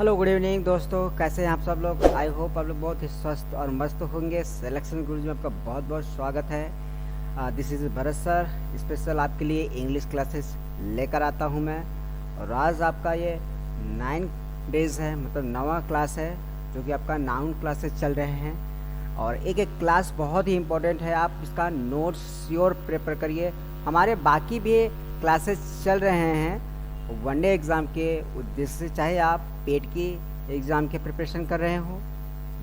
Hello good evening दोस्तों, कैसे हैं आप सब लोग। आई होप आप लोग बहुत ही स्वस्थ और मस्त होंगे। सिलेक्शन गुरुजी में आपका बहुत बहुत स्वागत है। This is Bharat sir. Special आपके लिए इंग्लिश क्लासेस लेकर आता हूं मैं। और आज आपका ये 9 डेज़ है, मतलब 9वां क्लास है, जो कि आपका नाउन क्लासेस चल रहे हैं। और एक एक क्लास बहुत ही इम्पोर्टेंट है, आप इसका नोट्स श्योर प्रिपेयर करिए। हमारे बाकी भी क्लासेस चल रहे हैं वनडे एग्ज़ाम के उद्देश्य से, चाहे आप पेट की एग्ज़ाम के प्रिपरेशन कर रहे हो,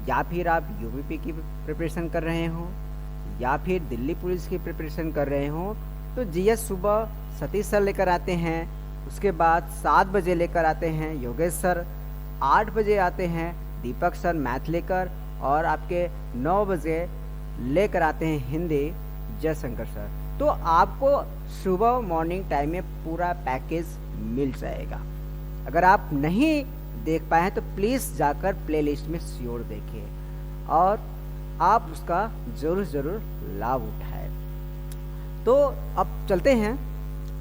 या फिर आप यूपीपी की प्रिपरेशन कर रहे हो, या फिर दिल्ली पुलिस की प्रिपरेशन कर रहे हो। तो जीएस सुबह सतीश सर लेकर आते हैं, उसके बाद 7 बजे लेकर आते हैं योगेश सर, 8 बजे आते हैं दीपक सर मैथ लेकर, और आपके 9 बजे लेकर आते हैं हिंदी जयशंकर सर। तो आपको सुबह मॉर्निंग टाइम में पूरा पैकेज मिल जाएगा। अगर आप नहीं देख पाए हैं तो प्लीज़ जाकर प्लेलिस्ट में श्योर देखिए और आप उसका ज़रूर लाभ उठाएं। तो अब चलते हैं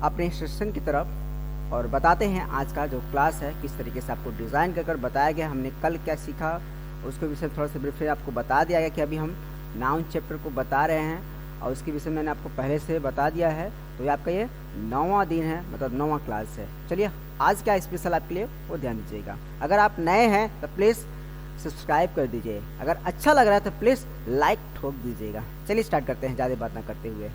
अपने सेशन की तरफ और बताते हैं आज का जो क्लास है किस तरीके से आपको डिज़ाइन कर बताया गया। हमने कल क्या सीखा उसके विषय में थोड़ा सा ब्रीफ आपको बता दिया गया कि अभी हम नाउन चैप्टर को बता रहे हैं, और उसके विषय में मैंने आपको पहले से बता दिया है। तो ये आपका ये 9वां दिन है, मतलब 9वां क्लास है। चलिए आज क्या स्पेशल आपके लिए वो ध्यान दीजिएगा। अगर आप नए हैं तो प्लीज़ सब्सक्राइब कर दीजिए, अगर अच्छा लग रहा है तो प्लीज़ लाइक ठोक दीजिएगा। चलिए स्टार्ट करते हैं ज़्यादा बात ना करते हुए।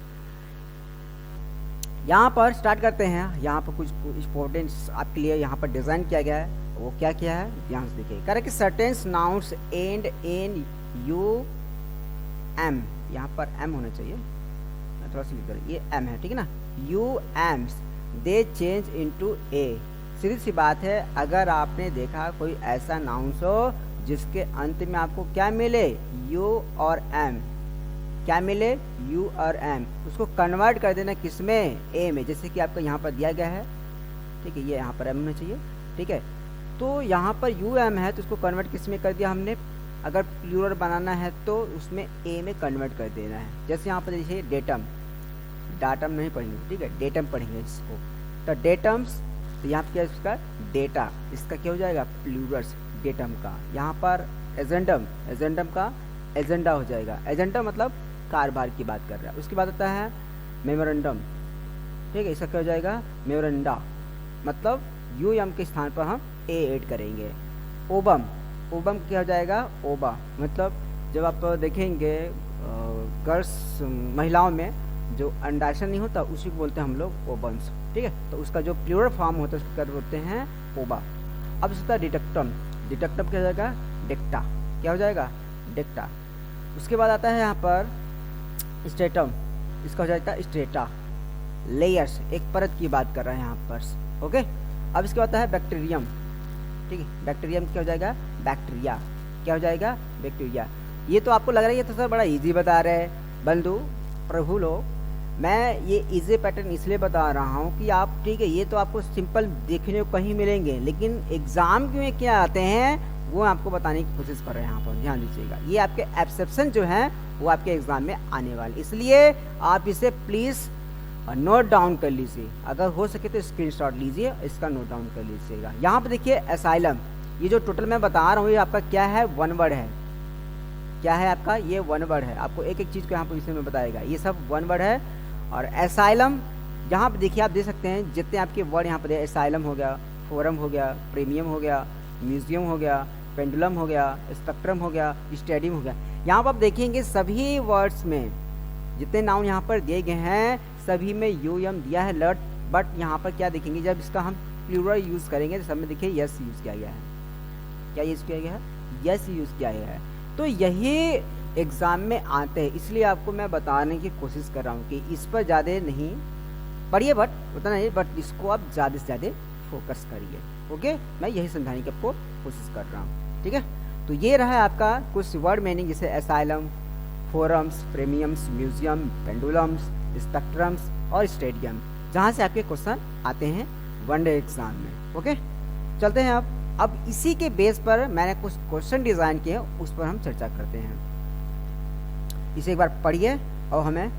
यहाँ पर स्टार्ट करते हैं। यहाँ पर कुछ इम्पोर्टेंट्स आपके लिए यहाँ पर डिज़ाइन किया गया है। वो क्या किया है ध्यान से देखिए। कह रहा है कि certains nouns end in u m, यहाँ पर एम होना चाहिए, थोड़ा सा लिख दो, ये एम है, ठीक है ना। U ms they change into a. सीधी सी बात है, अगर आपने देखा कोई ऐसा नाउन्स हो जिसके अंत में आपको क्या मिले, यू और एम, क्या मिले, यू और एम, उसको कन्वर्ट कर देना किस में, ए में। जैसे कि आपको यहाँ पर दिया गया है, ठीक है, ये यहाँ पर एम होना चाहिए, ठीक है। तो यहाँ पर यू एम है तो उसको कन्वर्ट किस में कर दिया हमने। अगर प्लूरल बनाना है तो उसमें ए में कन्वर्ट कर देना है। जैसे यहाँ पर देखिए डेटम, डाटम नहीं पढ़ेंगे, ठीक है, डेटम पढ़ेंगे इसको। तो डेटम्स, तो यहाँ पर क्या है इसका डेटा, इसका क्या हो जाएगा प्लूरल्स डेटम का। यहाँ पर एजेंडम, एजेंडम का एजेंडा हो जाएगा। एजेंडा मतलब कारभार की बात कर रहा है। उसके बाद आता है मेमोरेंडम, ठीक है, इसका क्या हो जाएगा मेमोरेंडा, मतलब यू एम के स्थान पर हम ए ऐड करेंगे। ओबम, ओबम क्या हो जाएगा ओबा, मतलब जब आप देखेंगे गर्ल्स महिलाओं में जो अंडाशन नहीं होता उसी को बोलते हैं हम लोग ओबम्स, ठीक है। तो उसका जो प्लूरल फॉर्म होता है उसको क्या बोलते हैं ओबा। अब इसका डिटेक्टम, डिटेक्टम क्या हो जाएगा डेक्टा, क्या हो जाएगा डेक्टा। उसके बाद आता है यहाँ पर स्ट्रेटम, इसका हो जाएगा स्ट्रेटा। लेयर्स, एक परत की बात कर रहे हैं यहाँ पर, ओके। अब इसके बाद आता है बैक्टीरियम, ठीक है, बैक्टीरियम क्या हो जाएगा बैक्टीरिया, क्या हो जाएगा बैक्टीरिया। ये तो आपको लग रहा है ये तो सर बड़ा इजी बता रहे हैं। बंधु प्रभु लोग, मैं ये इजी पैटर्न इसलिए बता रहा हूँ कि आप, ठीक है, ये तो आपको सिंपल देखने को कहीं मिलेंगे, लेकिन एग्जाम में क्या आते हैं वो आपको बताने की कोशिश कर रहे हैं। यहाँ पर ध्यान दीजिएगा, ये आपके एक्सेप्शन जो हैं वो आपके एग्जाम में आने वाले, इसलिए आप इसे प्लीज़ नोट डाउन कर लीजिए। अगर हो सके तो स्क्रीनशॉट लीजिए, इसका नोट डाउन कर लीजिएगा। यहाँ पर देखिए एसाइलम, ये जो टोटल मैं बता रहा हूँ ये आपका क्या है वन वर्ड है, क्या है आपका ये वन वर्ड है। आपको एक एक चीज़ को यहाँ पर विषय में बताएगा, ये सब वन वर्ड है। और एसाइलम यहाँ पर देखिए आप देख सकते हैं जितने आपके वर्ड यहाँ पर एसाइलम हो गया, फोरम हो गया, प्रीमियम हो गया, म्यूजियम हो गया, पेंडुलम हो गया, स्पेक्ट्रम हो गया, स्टेडियम हो गया। यहाँ पर आप देखेंगे सभी वर्ड्स में जितने नाउन यहाँ पर दिए गए हैं सभी में यू एम दिया है लर्ट, बट यहाँ पर क्या देखेंगे जब इसका हम प्लूरल यूज़ करेंगे तो सब में देखिए यस यूज़ किया गया है। क्या यूज़ किया गया है, यस यूज़ किया गया है। तो यही एग्ज़ाम में आते हैं, इसलिए आपको मैं बताने की कोशिश कर रहा हूँ कि इस पर ज़्यादा नहीं पढ़िए, बट उतना नहीं, बट इसको आप ज़्यादा से ज़्यादा फोकस करिए, ओके। मैं यही समझाने की आपको कोशिश कर रहा हूँ, ठीक है। तो ये रहा आपका कुछ वर्ड मीनिंग, जैसे asylum, forums, premiums, museum, pendulums, spectrums और स्टेडियम, जहाँ से आपके क्वेश्चन आते हैं वनडे एग्जाम में, ओके। चलते हैं अब इसी के बेस पर मैंने कुछ क्वेश्चन डिज़ाइन किए उस पर हम चर्चा करते हैं। इसे एक बार पढ़िए और हमें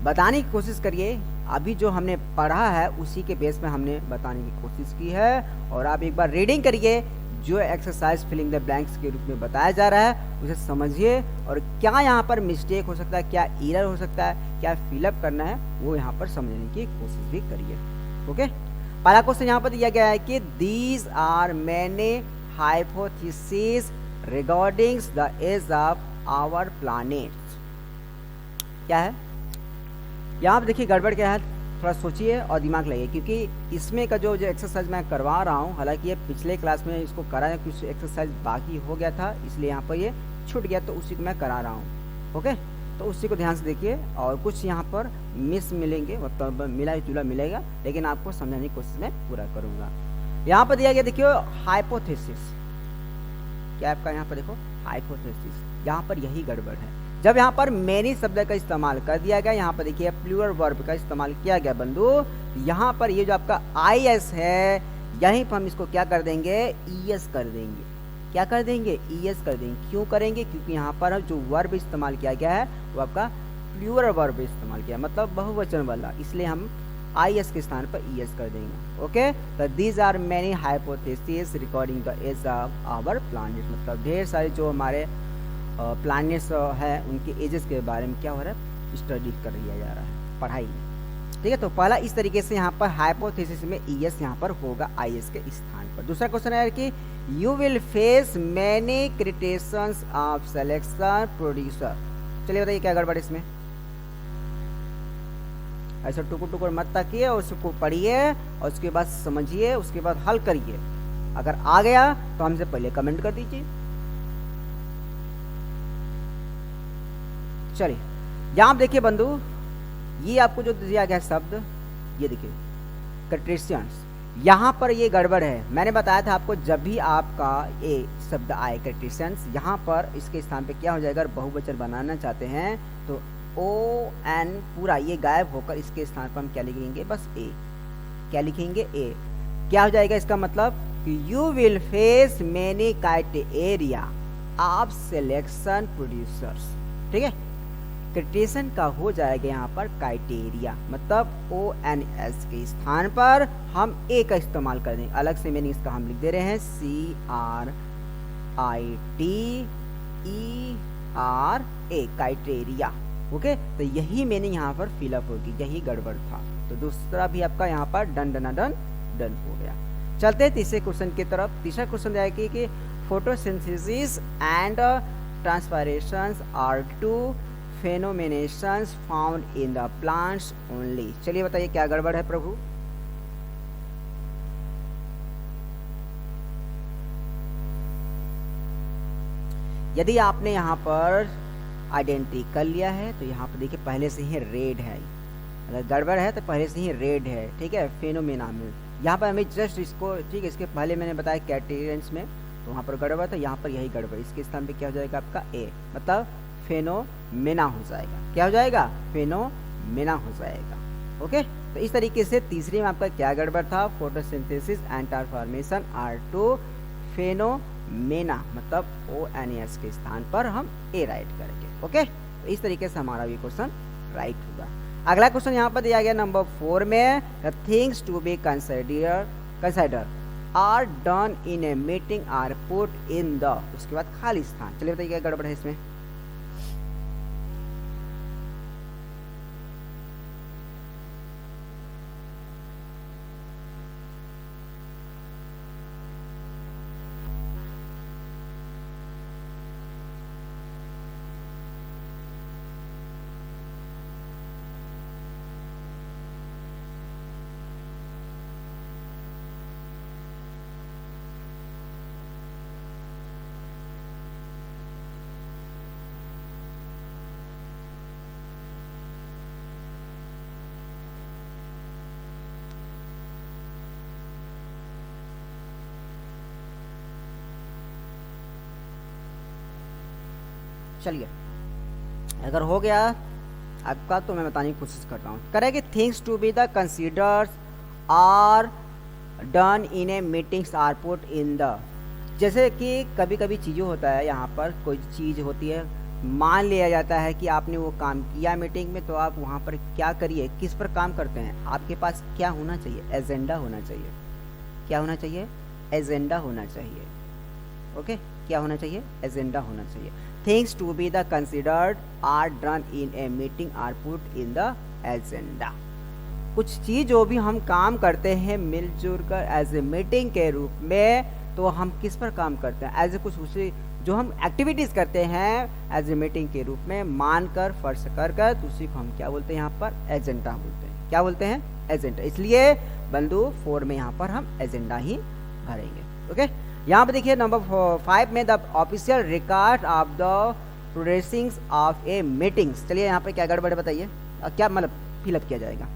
बताने की कोशिश करिए। अभी जो हमने पढ़ा है उसी के बेस में हमने बताने की कोशिश की है, और आप एक बार रीडिंग करिए, जो एक्सरसाइज फिलिंग द ब्लैंक्स के रूप में बताया जा रहा है उसे समझिए, और क्या यहाँ पर मिस्टेक हो सकता है, क्या एरर हो सकता है, क्या फिलअप करना है, वो यहाँ पर समझने की कोशिश भी करिए। ओके, पहला क्वेश्चन यहाँ पर दिया गया है कि these are many hypothesis regarding the age of our planets. क्या है यहाँ पर, देखिए गड़बड़ क्या है, थोड़ा सोचिए और दिमाग लगाइए, क्योंकि इसमें का जो एक्सरसाइज मैं करवा रहा हूँ, हालांकि ये पिछले क्लास में इसको करा है, कुछ एक्सरसाइज बाकी हो गया था इसलिए यहाँ पर ये छूट गया, तो उसी को मैं करा रहा हूँ। ओके, तो उसी को ध्यान से देखिए, और कुछ यहाँ पर मिस मिलेंगे, मतलब मिला जुला मिलेगा, लेकिन आपको समझाने की कोशिश मैं पूरा करूँगा। यहाँ पर दिया गया देखियो हाइपोथेसिस, क्या आपका यहाँ पर देखो हाइपोथेसिस, यहाँ पर यही गड़बड़ है। जब यहाँ पर मैनी शब्द का इस्तेमाल कर दिया गया, यहाँ पर देखिए प्लूरल वर्ब का इस्तेमाल किया गया बंधु, यहाँ पर ये जो आपका IS है, यहीं पर हम इसको क्या कर देंगे, ES कर देंगे। क्या कर देंगे, ES कर देंगे। क्यों करेंगे, क्योंकि यहाँ पर जो वर्ब इस्तेमाल किया गया है वो आपका प्लूरल वर्ब इस्तेमाल किया, मतलब बहुवचन वाला, इसलिए हम IS के स्थान पर ES कर देंगे। ओके, तो these are many hypothesis recording the age of our planet, मतलब ढेर सारे जो हमारे प्लैनेट्स है उनके एजेस के बारे में क्या हो रहा है, स्टडी कर लिया जा रहा है, पढ़ाई। ठीक है, तो पहला इस तरीके से यहाँ पर हाइपोथेसिस में ES यहाँ पर होगा IS के स्थान पर। दूसरा क्वेश्चन है कि you will face many criticisms of selection producer. चलिए बताइए क्या गड़बड़ इसमें, ऐसा टुकुर टुकुर मत ताकिए, और उसको पढ़िए और उसके बाद समझिए, उसके बाद हल करिए। अगर आ गया तो हमसे पहले कमेंट कर दीजिए। चलिए यहाँ देखिए बंधु, ये आपको जो दिया गया शब्द, ये देखिए क्रिटिशियंस, यहाँ पर ये गड़बड़ है। मैंने बताया था आपको, जब भी आपका ये शब्द आए क्रिटिशियंस, यहाँ पर इसके स्थान पे क्या हो जाएगा, अगर बहुवचन बनाना चाहते हैं तो ON पूरा ये गायब होकर इसके स्थान पर हम क्या लिखेंगे, बस A। क्या लिखेंगे, A। क्या हो जाएगा इसका मतलब कि you will face many criteria of selection producers. ठीक है, क्रिटिशियन का हो जाएगा यहाँ पर क्राइटेरिया, मतलब ONS के स्थान पर हम A का इस्तेमाल कर देंगे। अलग से मैंने इसका हम लिख दे रहे हैं CRITERA, क्राइटेरिया। ओके, तो यही मैंने यहाँ पर फिलअप होगी, यही गड़बड़ था। तो दूसरा भी आपका यहाँ पर डन हो गया। चलते हैं तीसरे क्वेश्चन की तरफ। तीसरा क्वेश्चन है कि photosynthesis and transpirations are two phenomenations found in the plants only. चलिए बताइए क्या गड़बड़ है प्रभु। यदि आपने यहाँ पर आइडेंटिटी कर लिया है तो यहाँ पर देखिए पहले से ही रेड है, अगर गड़बड़ है तो पहले से ही रेड है। ठीक है, फेनोमेना में यहाँ पर हमें जस्ट इसको, ठीक है, इसके पहले मैंने बताया कैटेगरीज में, तो वहाँ पर गड़बड़ था, यहाँ पर यही गड़बड़, इसके स्थान पे क्या हो जाएगा आपका A, मतलब फेनोमेना हो जाएगा। क्या हो जाएगा, फेनोमेना हो जाएगा। ओके, तो इस तरीके से तीसरे में आपका क्या गड़बड़ था, photosynthesis and transformation are two phenomena, मतलब ONS के स्थान पर हम A राइट करेंगे। ओके, तो इस तरीके से हमारा ये क्वेश्चन राइट होगा। अगला क्वेश्चन यहाँ पर दिया गया नंबर 4 में, the things to be consider are done in a meeting are put in the, उसके बाद खाली स्थान। चलिए बताइए क्या गड़बड़ है इसमें। चलिए अगर हो गया आपका तो मैं बताने की कोशिश कर रहा हूँ। करें कि things to be the considers are done in a meetings are put in the, जैसे कि कभी कभी चीज़ें होता है, यहाँ पर कोई चीज़ होती है, मान लिया जाता है कि आपने वो काम किया मीटिंग में, तो आप वहाँ पर क्या करिए, किस पर काम करते हैं, आपके पास क्या होना चाहिए, एजेंडा होना चाहिए। क्या होना चाहिए, एजेंडा होना चाहिए। ओके क्या होना चाहिए, एजेंडा होना चाहिए। Things to be the considered are done in a meeting are put in the agenda. कुछ चीज़ जो भी हम काम करते हैं मिलजुल कर एज ए मीटिंग के रूप में, तो हम किस पर काम करते हैं, एज ए कुछ उसे जो हम एक्टिविटीज़ करते हैं एज ए मीटिंग के रूप में मानकर फर्ज कर तो उसी को हम क्या बोलते हैं यहाँ पर, एजेंडा बोलते हैं। क्या बोलते हैं, एजेंडा। इसलिए बंधु 4 में यहाँ पर हम एजेंडा ही भरेंगे। ओके यहाँ पर देखिए नंबर 5 में the official record of the processings of a meetings. चलिए यहाँ पर क्या गड़बड़ बताइए, क्या मतलब फिलअप किया जाएगा।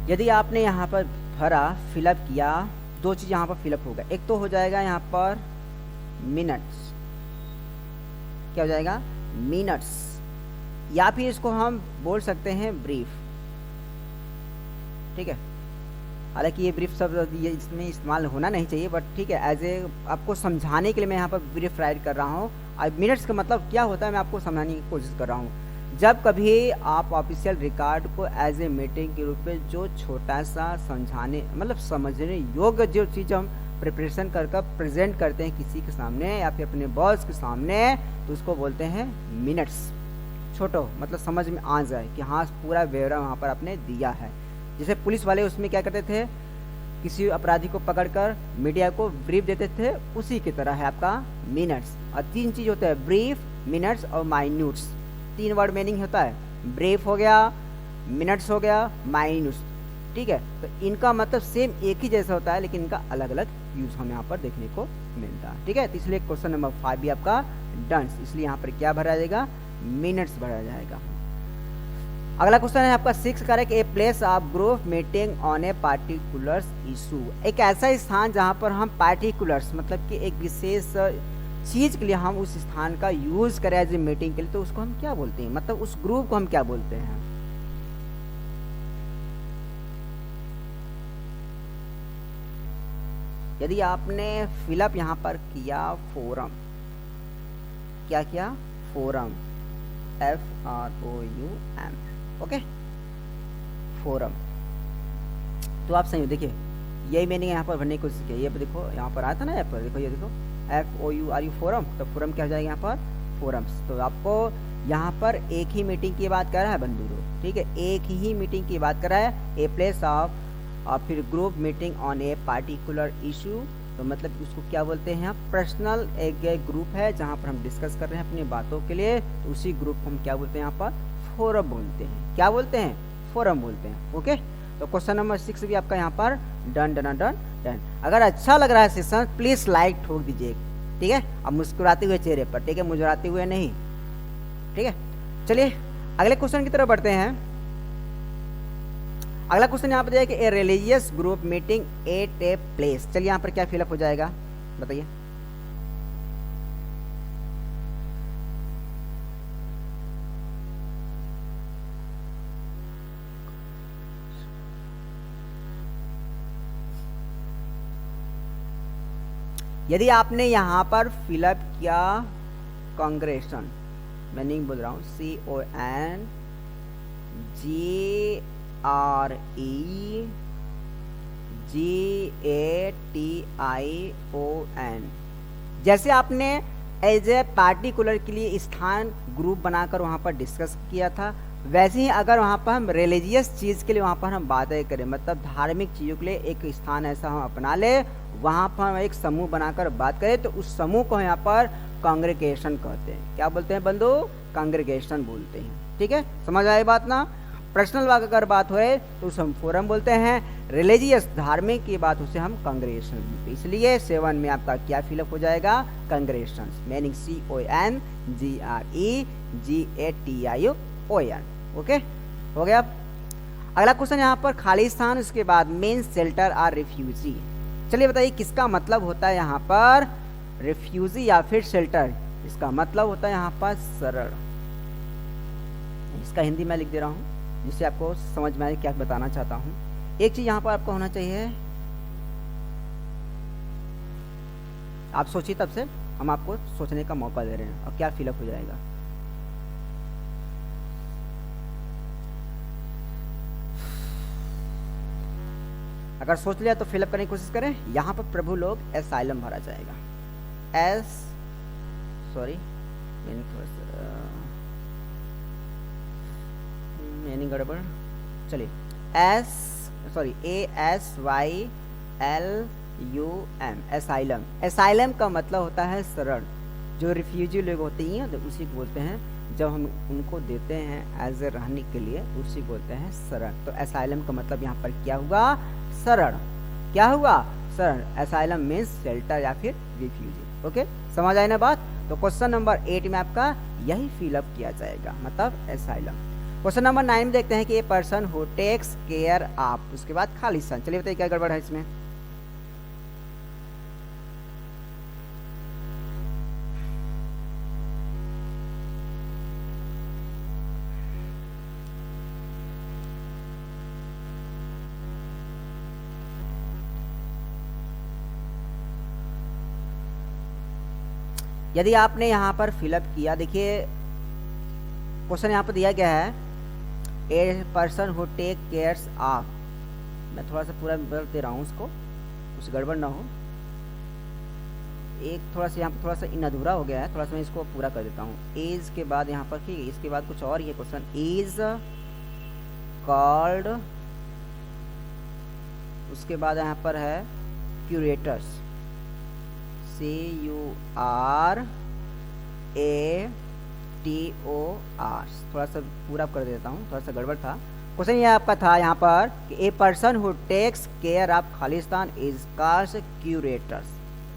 यदि आपने यहाँ पर भरा फिलअप किया, दो चीज़ यहाँ पर फिलअप होगा। एक तो हो जाएगा यहाँ पर मिनट्स, क्या हो जाएगा, मिनट्स, या फिर इसको हम बोल सकते हैं ब्रीफ। ठीक है, हालांकि ये ब्रीफ शब्द ये इसमें इस्तेमाल होना नहीं चाहिए, बट ठीक है, एज ए आपको समझाने के लिए मैं यहाँ पर ब्रीफ राइट कर रहा हूँ। अब मिनट्स का मतलब क्या होता है मैं आपको समझाने की कोशिश कर रहा हूँ। जब कभी आप ऑफिशियल रिकॉर्ड को एज ए मीटिंग के रूप में जो छोटा सा समझाने मतलब समझने योग्य जो चीज़ हम प्रिपरेशन कर प्रेजेंट करते हैं किसी के सामने या फिर अपने बॉस के सामने, तो उसको बोलते हैं मिनट्स। छोटो मतलब समझ में आ जाए कि हाँ पूरा ब्यौरा वहाँ पर आपने दिया है। जैसे पुलिस वाले उसमें क्या करते थे, किसी अपराधी को पकड़कर मीडिया को ब्रीफ देते थे, उसी की तरह है आपका मिनट्स। और 3 चीज़ होते हैं, ब्रीफ, मिनट्स और माइन्यूट्स। 3 वर्ड मीनिंग होता है, ब्रीफ हो गया, मिनट्स हो गया, माइन्यूट्स। ठीक है, तो इनका मतलब सेम एक ही जैसा होता है, लेकिन इनका अलग अलग यूज हमें यहाँ पर देखने को मिलता है। ठीक है, तो इसलिए क्वेश्चन नंबर 5 भी आपका डन, इसलिए यहाँ पर क्या भरा जाएगा, मिनट्स भरा जाएगा। अगला क्वेश्चन है आपका 6 correct a place of group meeting on a particular issue. एक ऐसा स्थान जहाँ पर हम पार्टिकुलर्स मतलब कि एक विशेष चीज के लिए हम उस स्थान का यूज करें एज ए मीटिंग के लिए, तो उसको हम क्या बोलते हैं, मतलब उस ग्रुप को हम क्या बोलते हैं। यदि आपने फिलअप यहाँ पर किया फोरम, क्या किया, फोरम, FORUM, ओके, फोरम, तो आप सही देखिए यही मैंने यहाँ पर भरने की कोशिश की। ये देखो यहाँ पर आया था ना, यहाँ पर देखो, ये देखो FOURU फोरम, तो फोरम क्या हो जाएगा यहाँ पर, फोरम्स। तो आपको यहाँ पर एक ही मीटिंग की बात कर रहा है बंधु, ठीक है, एक ही मीटिंग की बात कर रहा है, ए प्लेस ऑफ और फिर group meeting on a particular issue, तो मतलब उसको क्या बोलते हैं, पर्सनल एक ग्रुप है जहाँ पर हम डिस्कस कर रहे हैं अपनी बातों के लिए, तो उसी ग्रुप को हम क्या बोलते हैं यहाँ पर, फोरम बोलते हैं। क्या बोलते हैं, फोरम बोलते हैं। ओके, तो क्वेश्चन नंबर 6 भी आपका यहाँ पर डन डन डन डन। अगर अच्छा लग रहा है सेशन प्लीज लाइक ठोक दीजिए, ठीक है, अब मुस्कुराते हुए चेहरे पर, ठीक है, मुझराते हुए नहीं, ठीक है। चलिए अगले क्वेश्चन की तरफ बढ़ते हैं। अगला क्वेश्चन यहाँ पर दिया कि a religious group meeting at a place. चलिए यहाँ पर क्या फिलअप हो जाएगा बताइए। यदि आपने यहाँ पर फिलअप किया कांग्रेशन, मैं नहीं बोल रहा हूँ, CONGREGATION, जैसे आपने एज ए पार्टिकुलर के लिए स्थान ग्रुप बनाकर वहाँ पर डिस्कस किया था, वैसे ही अगर वहाँ पर हम रिलीजियस चीज़ के लिए वहाँ पर हम बातें करें, मतलब धार्मिक चीज़ों के लिए एक स्थान ऐसा हम अपना ले, वहाँ पर हम एक समूह बनाकर बात करें, तो उस समूह को यहाँ पर कांग्रेगेशन कहते हैं। क्या बोलते हैं बंधु, कांग्रेगेशन बोलते हैं। ठीक है, समझ आए बात ना। पर्सनल अगर बात हो तो उसे हम फोरम बोलते हैं, रिलीजियस धार्मिक की बात उसे हम कांग्रेगेशन बोलते हैं। इसलिए 7 में आपका क्या फिलअप हो जाएगा, कांग्रेगेशन, मीनिंग CONGREGATION। ओके, हो गया। अगला क्वेश्चन यहाँ पर खाली स्थान, उसके बाद मेन शेल्टर और रिफ्यूजी। चलिए बताइए किसका मतलब होता है यहाँ पर रिफ्यूजी या फिर शेल्टर। इसका मतलब होता है यहाँ पर शरण। इसका हिंदी में लिख दे रहा हूँ जिससे आपको समझ में आए क्या बताना चाहता हूँ। एक चीज यहाँ पर आपको होना चाहिए, आप सोचिए, तब से हम आपको सोचने का मौका दे रहे हैं। और क्या फिलअप हो जाएगा, अगर सोच लिया तो फिलअप करने की कोशिश करें। यहाँ पर प्रभु लोग एसाइलम भरा जाएगा। यानी गड़बड़, चलिए ASYLUM एसाइलम। एसाइलम का मतलब होता है शरण। जो रिफ्यूजी लोग होते हैं तो उसी को बोलते हैं, जब हम उनको देते हैं एज ए रहने के लिए, उसी को बोलते हैं शरण। तो एसाइलम का मतलब यहाँ पर क्या हुआ? शरण। क्या हुआ? शरण। एसाइलम मीन्स शेल्टर या फिर रिफ्यूजी। ओके, समझ आए ना बात? तो क्वेश्चन नंबर 8 में आपका यही फिलअप किया जाएगा, मतलब एसाइलम। क्वेश्चन नंबर 9 में देखते हैं कि a person who takes care of, उसके बाद खालिस्तान। चलिए बताइए क्या गड़बड़ है इसमें। यदि आपने यहाँ पर फिलअप किया, देखिए क्वेश्चन यहाँ पर दिया गया है a person who take cares of. मैं थोड़ा सा पूरा बोल दे रहा हूँ उसको, कुछ गड़बड़ ना हो। एक थोड़ा सा यहाँ पर थोड़ा सा इन अधूरा हो गया है, थोड़ा सा मैं इसको पूरा कर देता हूँ। एज के बाद यहाँ पर, ठीक है, इसके बाद कुछ और ये क्वेश्चन, इज कॉल्ड, उसके बाद यहाँ पर है क्यूरेटर्स, CURATOR। थोड़ा सा पूरा कर देता हूँ, थोड़ा सा गड़बड़ था। क्वेश्चन ये आपका था यहाँ पर कि a person who takes care of Khalistan is called curators.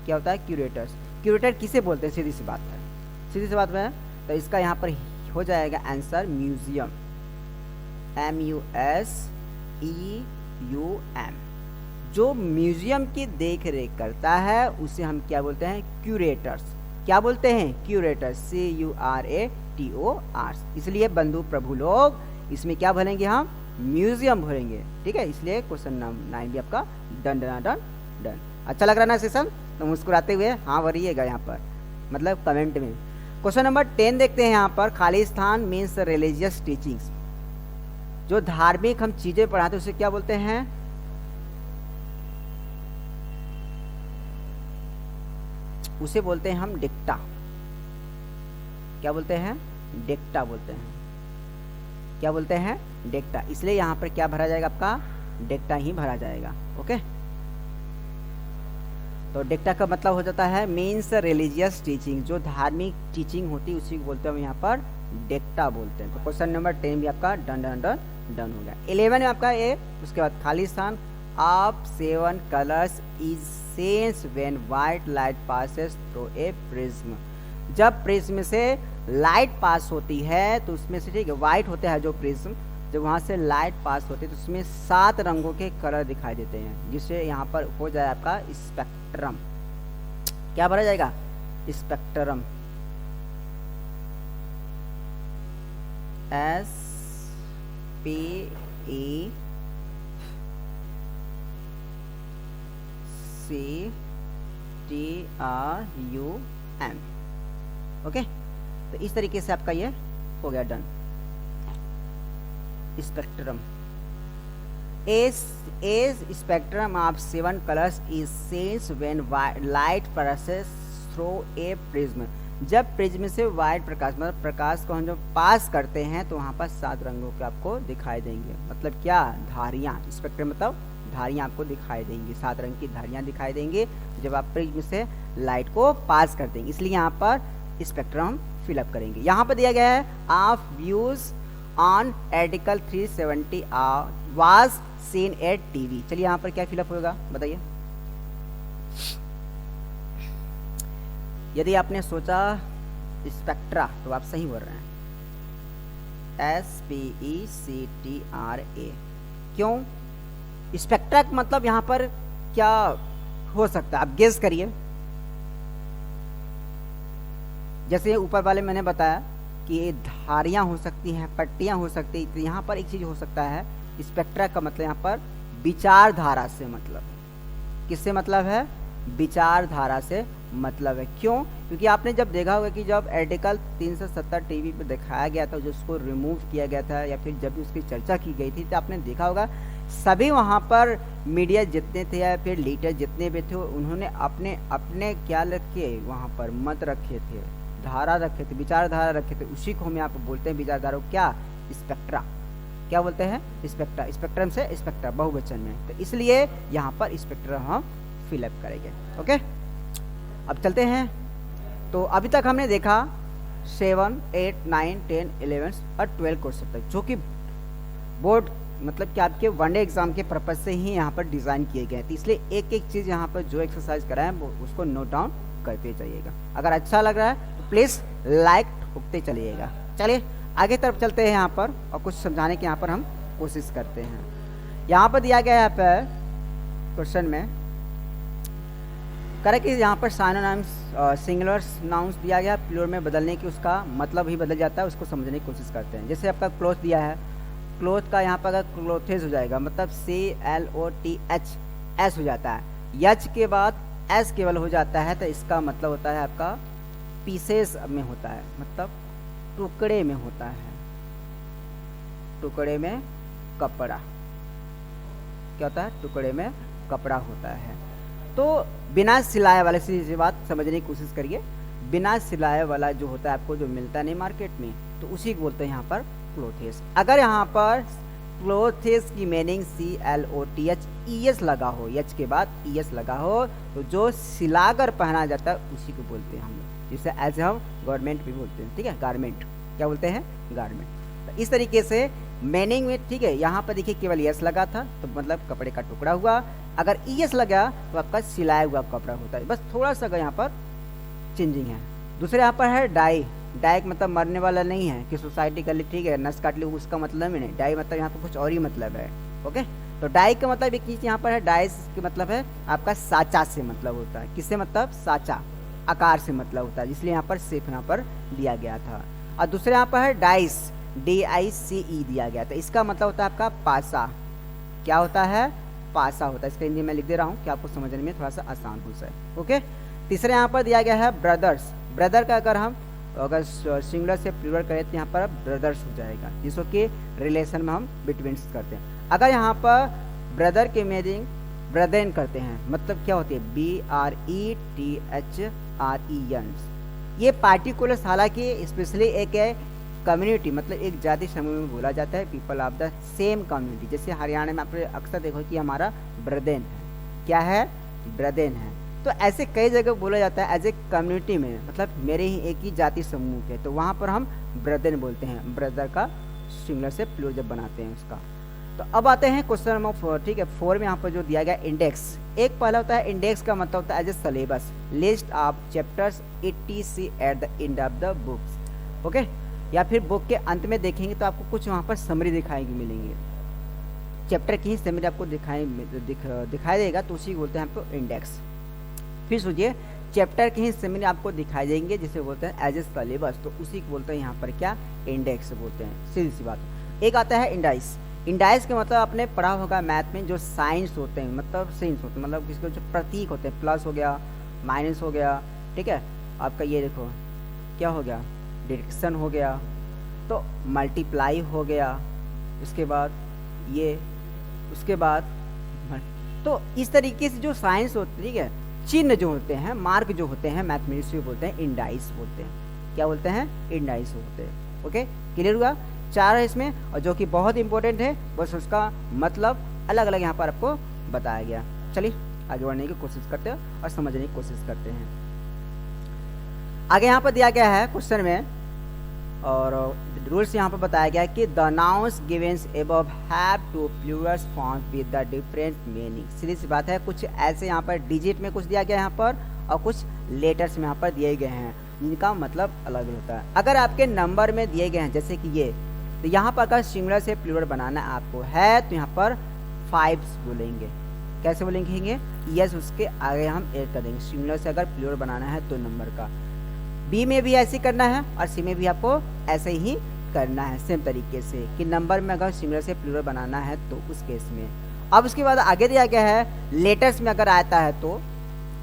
क्या होता है? क्यूरेटर्स। क्यूरेटर किसे बोलते हैं? सीधी सी बात है, सीधी सी बात में। तो इसका यहाँ पर हो जाएगा आंसर म्यूजियम, MUSEUM। जो म्यूजियम की देख रेख करता है उसे हम क्या बोलते हैं? क्यूरेटर्स। क्या बोलते हैं? Curators, CURATOR। इसलिए बंधु प्रभु लोग इसमें क्या भरेंगे? हम म्यूजियम भरेंगे। ठीक है, इसलिए क्वेश्चन नंबर 9 भी आपका डन डन डन डन। अच्छा लग रहा है ना सेशन? तो मुस्कुराते हुए हाँ भरिएगा यहाँ पर, मतलब कमेंट में। क्वेश्चन नंबर 10 देखते हैं यहाँ पर। Khalistan means religious teachings. जो धार्मिक हम चीजें पढ़ाते हैं उसे क्या बोलते हैं? उसे बोलते हैं हम डिक्टा। क्या बोलते हैं? डिक्टा बोलते हैं। क्या बोलते हैं? डिक्टा। इसलिए यहाँ पर क्या भरा जाएगा? आपका डिक्टा ही भरा जाएगा। ओके, तो डिक्टा का मतलब हो जाता है मीन्स रिलीजियस टीचिंग। जो धार्मिक टीचिंग होती है उसी को बोलते हैं हम यहाँ पर डिक्टा बोलते हैं। तो क्वेश्चन नंबर 10 भी आपका डन डन डन डन हो गया। 11 में आपका ए, उसके बाद Khalistan of 7 colours is sense when white light passes through a prism. जब प्रिज्म से लाइट पास होती है तो उसमें से, ठीक है, व्हाइट होता है जो प्रिज्म, जब वहाँ से लाइट पास होती है तो उसमें 7 रंगों के कलर दिखाई देते हैं, जिससे यहाँ पर हो जाए आपका स्पेक्ट्रम। क्या भरा जाएगा? स्पेक्ट्रम। SPECTRUM। ओके, तो इस तरीके से आपका ये हो गया done. Spectrum. As spectrum of 7 colours is sense when light passes through a prism. जब प्रिज्म से वाइट प्रकाश, मतलब प्रकाश को हम जब पास करते हैं तो वहाँ पर 7 रंगों के आपको दिखाई देंगे। मतलब क्या? धारियाँ। स्पेक्ट्रम मतलब धारियाँ आपको दिखाई देंगी, 7 रंग की धारियाँ दिखाई देंगे जब आप प्रिज्म से लाइट को पास कर देंगे। इसलिए यहाँ पर स्पेक्ट्रम फिलअप करेंगे। यहाँ पर दिया गया है of views on article 370 was seen at TV. चलिए यहाँ पर क्या फिलअप होगा बताइए। यदि आपने सोचा स्पेक्ट्रा तो आप सही बोल रहे हैं, SPECTRA। क्यों? स्पेक्ट्रा मतलब यहाँ पर क्या हो सकता है? आप गेस करिए। जैसे ऊपर वाले मैंने बताया कि ये धारियां हो सकती हैं, पट्टियां हो सकती हैं, तो यहाँ पर एक चीज हो सकता है, स्पेक्ट्रा का मतलब यहाँ पर विचारधारा से मतलब है। किससे मतलब है? विचारधारा से मतलब है। क्यों? क्योंकि आपने जब देखा होगा कि जब आर्टिकल 370 टीवी पर दिखाया गया था, जिसको रिमूव किया गया था या फिर जब भी उसकी चर्चा की गई थी, तो आपने देखा होगा सभी वहाँ पर मीडिया जितने थे या फिर लीडर जितने भी थे उन्होंने अपने अपने क्या रखे वहाँ पर मत रखे थे, धारा रखे थे, विचारधारा रखे थे। उसी को हम यहाँ पर बोलते हैं विचारधारा को क्या, स्पेक्ट्रा। क्या बोलते हैं, स्पेक्ट्रा। स्पेक्ट्रम से स्पेक्ट्रा बहुवचन में, तो इसलिए यहाँ पर स्पेक्ट्रम हम फिलअप करेंगे। ओके, अब चलते हैं। तो अभी तक हमने देखा 7, 8, 9, 10, 11 और 12 क्वेश्चन तक, जो कि बोर्ड मतलब कि आपके वनडे एग्जाम के पर्पज से ही यहाँ पर डिज़ाइन किए गए हैं। तो इसलिए एक एक चीज़ यहाँ पर जो एक्सरसाइज कराएं वो उसको नोट डाउन करते जाइएगा। अगर अच्छा लग रहा है तो प्लीज़ लाइक ठोकते चलिएगा। चलिए आगे तरफ चलते हैं यहाँ पर और कुछ समझाने की यहाँ पर हम कोशिश करते हैं। यहाँ पर दिया गया है यहाँ पर क्वेश्चन में करें कि यहाँ पर साइनोनिम्स सिंगुलर नाउन्स दिया गया, प्लूरल में बदलने की उसका मतलब ही बदल जाता है, उसको समझने की कोशिश करते हैं। जैसे आपका क्लोथ दिया है, क्लोथ का यहाँ पर अगर क्लोथेज हो जाएगा मतलब CLOTHS हो जाता है, यच के बाद एस केवल हो जाता है, तो इसका मतलब होता है आपका पीसेस में होता है, मतलब टुकड़े में होता है, टुकड़े में कपड़ा। क्या होता है, टुकड़े में कपड़ा होता है। तो बिना सिलाए वाले से बात समझने की कोशिश करिए। बिना सिलाए वाला जो होता है आपको जो मिलता नहीं मार्केट में, तो उसी को बोलते हैं यहाँ पर क्लोथेस। अगर यहाँ पर क्लोथेस की मीनिंग CLOTHES लगा हो, एच के बाद ES लगा हो, तो जो सिलाकर पहना जाता है उसी को बोलते हैं हम लोग, जिसे एज हम गवर्नमेंट भी बोलते हैं। ठीक है, गारमेंट। क्या बोलते हैं, गारमेंट। तो इस तरीके से मीनिंग में, ठीक है, यहाँ पर देखिए केवल ES लगा था तो मतलब कपड़े का टुकड़ा हुआ। अगर ES लगा तो आपका सिलाया हुआ कपड़ा होता है, बस थोड़ा सा यहाँ पर चेंजिंग है। दूसरे यहाँ पर है डाई। डाई मतलब मरने वाला नहीं है कि सोसाइटी कर ली, ठीक है, नस काट ली, उसका मतलब ही नहीं। डाई मतलब यहाँ पर कुछ और ही मतलब है। ओके, तो डाई का मतलब एक चीज़ यहाँ पर है, डाइस का मतलब है आपका साचा से मतलब होता है। किससे मतलब, साचा, आकार से मतलब होता है, इसलिए यहाँ पर सिर्फ यहाँ पर दिया गया था। और दूसरे यहाँ पर है डाइस, DICE दिया गया था, इसका मतलब होता है आपका पासा। क्या होता है, पासा होता है। इसका हिंदी में लिख दे रहा हूँ कि आपको समझने में थोड़ा सा आसान हो जाए। ओके, तीसरे यहाँ पर दिया गया है ब्रदर्स। ब्रदर का अगर सिंगुलर से प्लूरल करें तो यहाँ पर ब्रदर्स हो जाएगा, जिसको कि रिलेशन में हम बिटवीन करते हैं। अगर यहाँ पर ब्रदर के मीनिंग ब्रदरन करते हैं, मतलब क्या होती है, BRETHREN। ये पार्टिकुलर हालांकि स्पेशली एक है कम्युनिटी, मतलब एक जाति समूह में बोला जाता है, people of the same community. जैसे हरियाणा में आप अक्सर देखो कि हमारा ब्रदेन है। क्या है, ब्रदेन है। तो ऐसे कई जगह बोला जाता है एज ए कम्युनिटी में, मतलब मेरे ही एक ही जाति समूह के, तो वहाँ पर हम ब्रदेन बोलते हैं, ब्रदर का सिंगुलर से प्लूरल जब बनाते हैं उसका। तो अब आते हैं क्वेश्चन नंबर 4। ठीक है, 4 में यहाँ पर जो दिया गया इंडेक्स। एक पहला होता है इंडेक्स का मतलब होता है as a syllabus, list of chapters etc at the end of the books. Okay, या फिर बुक के अंत में देखेंगे तो आपको कुछ वहाँ पर समरी दिखाएगी मिलेंगे, चैप्टर की ही समरी आपको दिखाई देगा, तो उसी को बोलते हैं आपको इंडेक्स। फिर सोचिए, चैप्टर की ही समरी आपको दिखाई देंगे जिसे बोलते हैं एज ए सिलेबस, तो उसी को बोलते हैं यहाँ पर क्या, इंडेक्स बोलते हैं। सीधी सी बात। एक आता है इंडाइस। इंडाइस के मतलब आपने पढ़ा होगा मैथ में, जो साइंस होते हैं, मतलब साइंस होते हैं, मतलब किसके जो प्रतीक होते हैं, प्लस हो गया, माइनस हो गया, ठीक है, आपका ये देखो क्या हो गया, डिरेक्शन हो गया, तो मल्टीप्लाई हो गया, उसके बाद ये, उसके बाद, तो इस तरीके से जो साइंस होती है, ठीक है, चिन्ह जो होते हैं, मार्क जो होते हैं, मैथमेटिक्स में बोलते हैं इंडाइस बोलते हैं। क्या बोलते हैं, इंडाइस होते हैं। ओके, क्लियर हुआ। 4 है इसमें, और जो कि बहुत इंपॉर्टेंट है, बस उसका मतलब अलग अलग यहाँ पर आपको बताया गया। चलिए आगे बढ़ने की कोशिश करते हैं और समझने की कोशिश करते हैं। आगे यहाँ पर दिया गया है क्वेश्चन में, और रूल्स यहाँ पर बताया गया है कि the nouns given above have two plural forms with the different meaning. सीधी सी बात है, कुछ ऐसे यहाँ पर डिजिट में कुछ दिया गया है यहाँ पर, और कुछ लेटर्स में यहाँ पर दिए गए हैं जिनका मतलब अलग होता है। अगर आपके नंबर में दिए गए हैं जैसे कि ये, तो यहाँ पर अगर सिंगुलर से प्लूरल बनाना आपको है तो यहाँ पर 5 बोलेंगे। कैसे बोलेंगे, यस उसके आगे हम ऐड कर देंगे। सिंगुलर से अगर प्लूरल बनाना है तो नंबर का, बी में भी ऐसे करना है और सी में भी आपको ऐसे ही करना है, सेम तरीके से कि नंबर में अगर सिंगुलर से प्लूरल बनाना है तो उस केस में। अब उसके बाद आगे दिया गया है लेटर्स में अगर आता है तो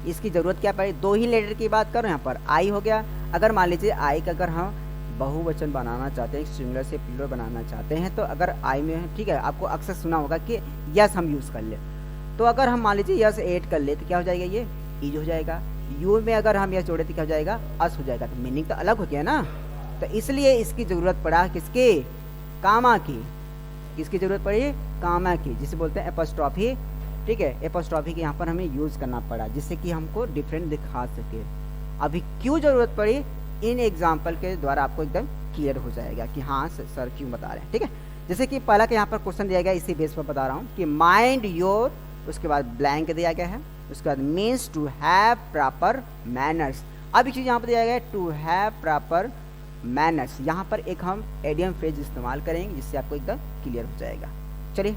इसकी ज़रूरत क्या पड़ेगी, 2 ही लेटर की बात करो, यहाँ पर आई हो गया। अगर मान लीजिए आई का अगर हम बहुवचन बनाना चाहते हैं, सिंगुलर से प्लूरल बनाना चाहते हैं, तो अगर आई में, ठीक है, आपको अक्सर सुना होगा कि यस हम यूज़ कर ले। तो अगर हम मान लीजिए यस ऐड कर ले तो क्या हो जाएगा, ये इज हो जाएगा। यू में अगर हम यस जोड़े तो क्या हो जाएगा, अस हो जाएगा। तो मीनिंग तो अलग हो गया ना। तो इसलिए इसकी ज़रूरत पड़ा किसके, कामा की। किसकी ज़रूरत पड़ी, कामा की, जिसे बोलते हैं एपोस्ट्रॉफी। ठीक है, एपोस्ट्रॉफी के यहाँ पर हमें यूज़ करना पड़ा जिससे कि हमको डिफरेंट दिखा सके। अभी क्यों ज़रूरत पड़ी, इन एग्जाम्पल के द्वारा आपको एकदम क्लियर हो जाएगा कि हाँ सर क्यों बता रहे हैं। ठीक है, जैसे कि पहला के यहाँ पर क्वेश्चन दिया गया, इसी बेस पर बता रहा हूँ कि माइंड योर, उसके बाद ब्लैंक दिया गया है, उसके बाद means to have proper manners. अब एक चीज़ यहाँ पर दिया गया है, टू हैव प्रॉपर मैनर्स। यहाँ पर एक हम एडियम फ्रेज इस्तेमाल करेंगे जिससे आपको एकदम क्लियर हो जाएगा। चलिए,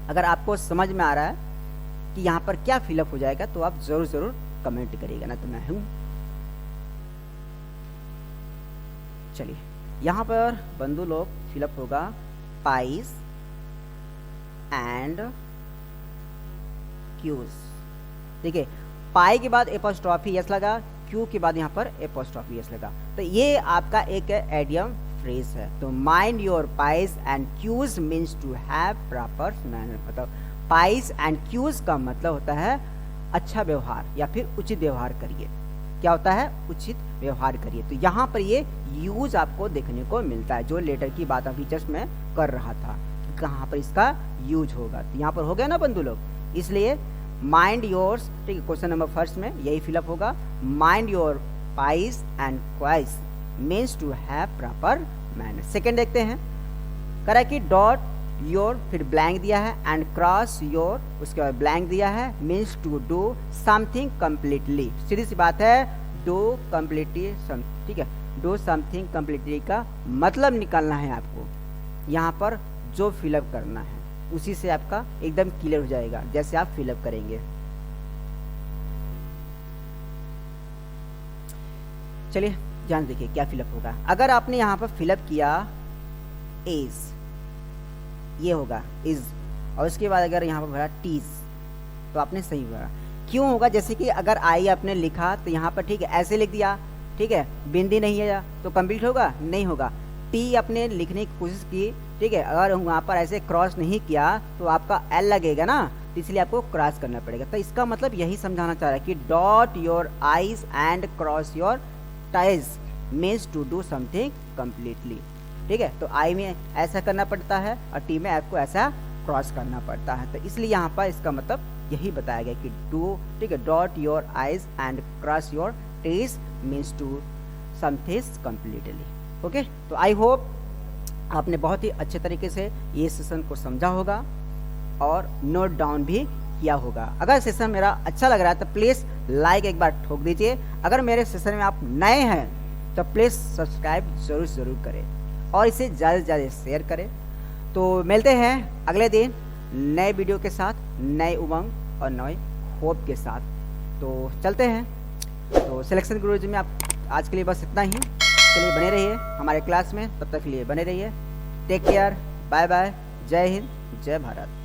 अगर आपको समझ में आ रहा है कि यहाँ पर क्या फिलअप हो जाएगा तो आप ज़रूर कमेंट करिएगा ना, तो मैं हूँ। चलिए, यहाँ पर बंधु लोग फिलअप होगा पाइस एंड क्यूज। देखिए, पाई के बाद एपोस्ट्रॉफी यस लगा, क्यू के बाद यहाँ पर एपोस्ट्रॉफी यस लगा, तो ये आपका एक एडियम फ्रेज है। तो mind your price and Q's means to have proper manner. मतलब पाइस एंड क्यूज का मतलब होता है अच्छा व्यवहार या फिर उचित व्यवहार करिए। क्या होता है, उचित व्यवहार करिए। तो यहाँ पर ये यूज आपको देखने को मिलता है, जो लेटर की बात अभी जस्ट मैं कर रहा था, कहाँ पर इसका यूज होगा। तो यहाँ पर हो गया ना बंधु लोग, इसलिए माइंड योर्स, ठीक है, क्वेश्चन नंबर फर्स्ट में यही फिलअप होगा। Mind your price and q's means to have proper manner. Second देखते हैं, करा कि डॉट योर, फिर ब्लैंक दिया है, एंड क्रॉस योर, उसके बाद ब्लैंक दिया है, means to do something completely. सीधी सी बात है, डू कम्प्लीटली सम, ठीक है, डू समथिंग कम्प्लीटली का मतलब निकालना है आपको। यहाँ पर जो फिलअप करना है उसी से आपका एकदम क्लियर हो जाएगा जैसे आप फिलअप करेंगे। चलिए ध्यान देखिए क्या फिलअप होगा। अगर आपने यहाँ पर फिलअप किया इज, ये होगा इज, और उसके बाद अगर यहाँ पर भरा टीज तो आपने सही भरा। क्यों होगा, जैसे कि अगर आई आपने लिखा तो यहाँ पर, ठीक है, ऐसे लिख दिया, ठीक है, बिंदी नहीं है तो कंप्लीट होगा, नहीं होगा। टी आपने लिखने की कोशिश की, ठीक है, अगर वहाँ पर ऐसे क्रॉस नहीं किया तो आपका एल लगेगा ना, तो इसलिए आपको क्रॉस करना पड़ेगा। तो इसका मतलब यही समझाना चाह रहा है कि dot your i's and cross your t's means to do something completely. ठीक है, तो आई में ऐसा करना पड़ता है और टी में आपको ऐसा क्रॉस करना पड़ता है। तो इसलिए यहाँ पर इसका मतलब यही बताया गया कि डू, ठीक है, dot your i's and cross your t's means to something completely. Okay, तो आई होप आपने बहुत ही अच्छे तरीके से ये सेशन को समझा होगा और नोट डाउन भी किया होगा। अगर सेशन मेरा अच्छा लग रहा है तो प्लीज़ लाइक एक बार ठोक दीजिए। अगर मेरे सेशन में आप नए हैं तो प्लीज़ सब्सक्राइब ज़रूर करें और इसे ज़्यादा से ज़्यादा शेयर करें। तो मिलते हैं अगले दिन नए वीडियो के साथ, नए उमंग और नए होप के साथ। तो चलते हैं। तो सिलेक्शन गुरुजी में आप आज के लिए बस इतना ही। चलिए बने रहिए हमारे क्लास में, तब तक के लिए बने रहिए। टेक केयर, बाय बाय, जय हिंद, जय भारत।